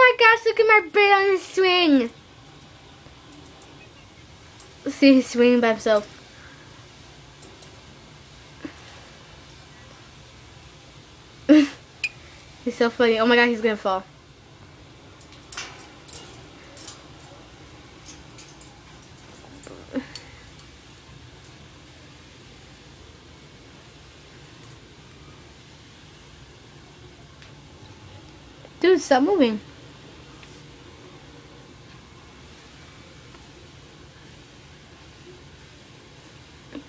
my gosh, look at my braid on his swing. See, he's swinging by himself. He's so funny. Oh my god, he's gonna fall. Dude, stop moving.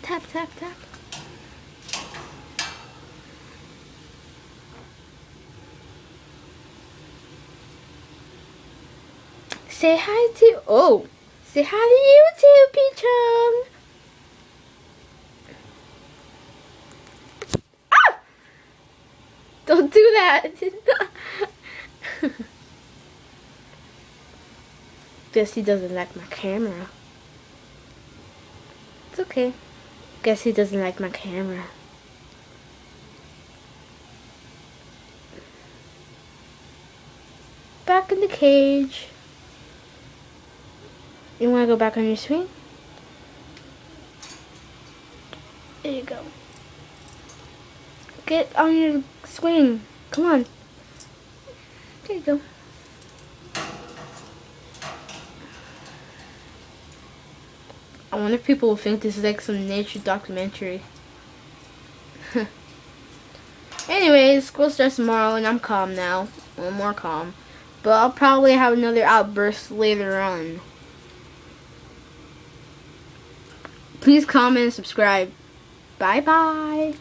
Tap, tap, tap. Say hi to, oh, say hi to you too, Peachum. Ah! Don't do that. Guess he doesn't like my camera. It's okay. Guess he doesn't like my camera. Back in the cage. You want to go back on your swing? There you go. Get on your swing. Come on. There you go. I wonder if people will think this is like some nature documentary. Anyways, school starts tomorrow and I'm calm now. Well, more calm. But I'll probably have another outburst later on. Please comment and subscribe. Bye bye.